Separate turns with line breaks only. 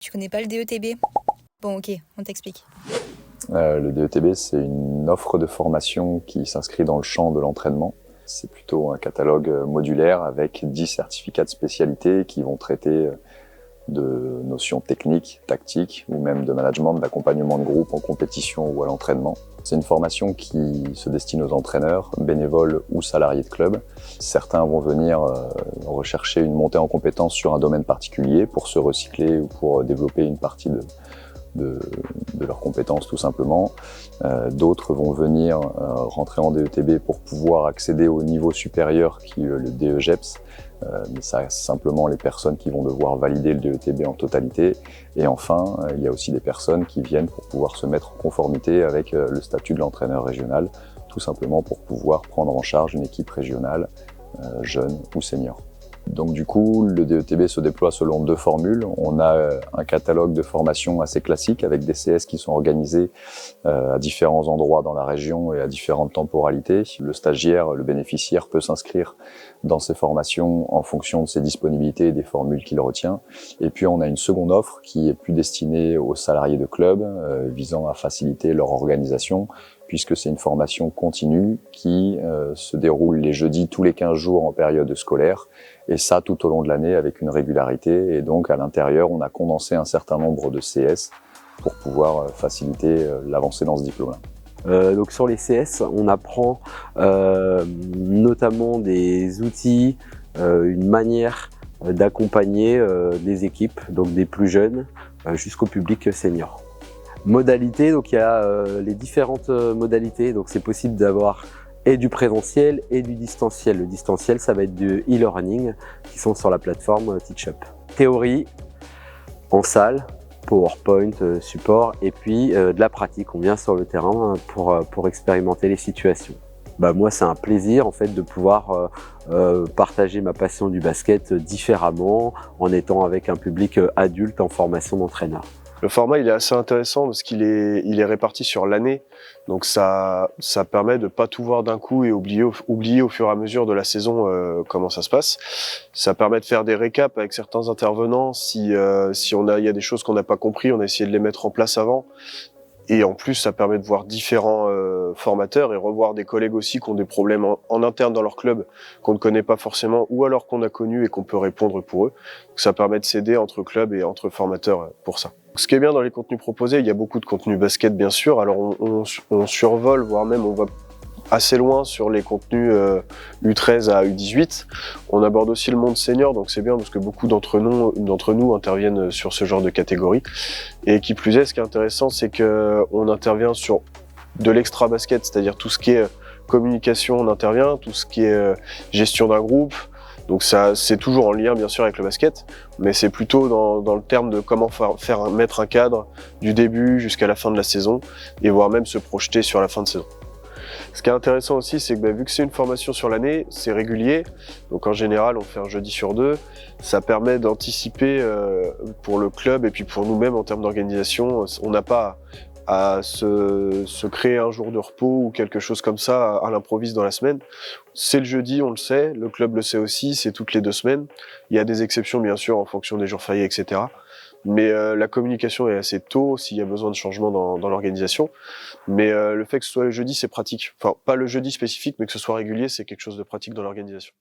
Tu connais pas le DETB? Bon, ok, on t'explique.
Le DETB, c'est une offre de formation qui s'inscrit dans le champ de l'entraînement. C'est plutôt un catalogue modulaire avec 10 certificats de spécialité qui vont traiter de notions techniques, tactiques ou même de management, d'accompagnement de groupe en compétition ou à l'entraînement. C'est une formation qui se destine aux entraîneurs, bénévoles ou salariés de club. Certains vont venir rechercher une montée en compétence sur un domaine particulier pour se recycler ou pour développer une partie de leurs compétences tout simplement. D'autres vont venir rentrer en DETB pour pouvoir accéder au niveau supérieur qui est le DEGEPS, mais ça c'est simplement les personnes qui vont devoir valider le DETB en totalité. Et enfin, il y a aussi des personnes qui viennent pour pouvoir se mettre en conformité avec le statut de l'entraîneur régional, tout simplement pour pouvoir prendre en charge une équipe régionale, jeune ou senior. Donc du coup, le DETB se déploie selon 2 formules. On a un catalogue de formation assez classique avec des CS qui sont organisés à différents endroits dans la région et à différentes temporalités. Le stagiaire, le bénéficiaire peut s'inscrire dans ces formations en fonction de ses disponibilités et des formules qu'il retient. Et puis on a une seconde offre qui est plus destinée aux salariés de club, visant à faciliter leur organisation, puisque c'est une formation continue qui se déroule les jeudis tous les 15 jours en période scolaire, et ça tout au long de l'année avec une régularité. Et donc à l'intérieur, on a condensé un certain nombre de CS pour pouvoir faciliter l'avancée dans ce diplôme-là.
Donc sur les CS, on apprend notamment des outils, une manière d'accompagner des équipes, donc des plus jeunes jusqu'au public senior. Modalités, donc il y a les différentes modalités, donc c'est possible d'avoir et du présentiel et du distanciel. Le distanciel, ça va être du e-learning qui sont sur la plateforme TeachUp. Théorie en salle, PowerPoint, support, et puis de la pratique. On vient sur le terrain pour expérimenter les situations. Moi, c'est un plaisir en fait de pouvoir partager ma passion du basket différemment en étant avec un public adulte en formation d'entraîneur.
Le format il est assez intéressant parce qu'il est réparti sur l'année, donc ça permet de pas tout voir d'un coup et oublier au fur et à mesure de la saison comment ça se passe. Ça permet de faire des récaps avec certains intervenants si il y a des choses qu'on n'a pas compris, on a essayé de les mettre en place avant. Et en plus, ça permet de voir différents formateurs et revoir des collègues aussi qui ont des problèmes en interne dans leur club qu'on ne connaît pas forcément ou alors qu'on a connu et qu'on peut répondre pour eux. Donc, ça permet de s'aider entre clubs et entre formateurs pour ça. Ce qui est bien dans les contenus proposés, il y a beaucoup de contenu basket bien sûr. Alors on survole, voire même on va assez loin sur les contenus U13 à U18. On aborde aussi le monde senior, donc c'est bien parce que beaucoup d'entre nous interviennent sur ce genre de catégorie. Et qui plus est, ce qui est intéressant, c'est qu'on intervient sur de l'extra basket, c'est-à-dire tout ce qui est communication, on intervient, tout ce qui est gestion d'un groupe. Donc ça, c'est toujours en lien bien sûr avec le basket, mais c'est plutôt dans le terme de comment mettre un cadre du début jusqu'à la fin de la saison et voire même se projeter sur la fin de saison. Ce qui est intéressant aussi, c'est que vu que c'est une formation sur l'année, c'est régulier. Donc en général, on fait un jeudi sur 2. Ça permet d'anticiper pour le club et puis pour nous-mêmes en termes d'organisation. On n'a pas à se créer un jour de repos ou quelque chose comme ça à l'improviste dans la semaine. C'est le jeudi, on le sait. Le club le sait aussi, c'est toutes les 2 semaines. Il y a des exceptions bien sûr en fonction des jours fériés, etc. Mais la communication est assez tôt s'il y a besoin de changement dans l'organisation. Mais le fait que ce soit le jeudi, c'est pratique. Enfin, pas le jeudi spécifique, mais que ce soit régulier, c'est quelque chose de pratique dans l'organisation.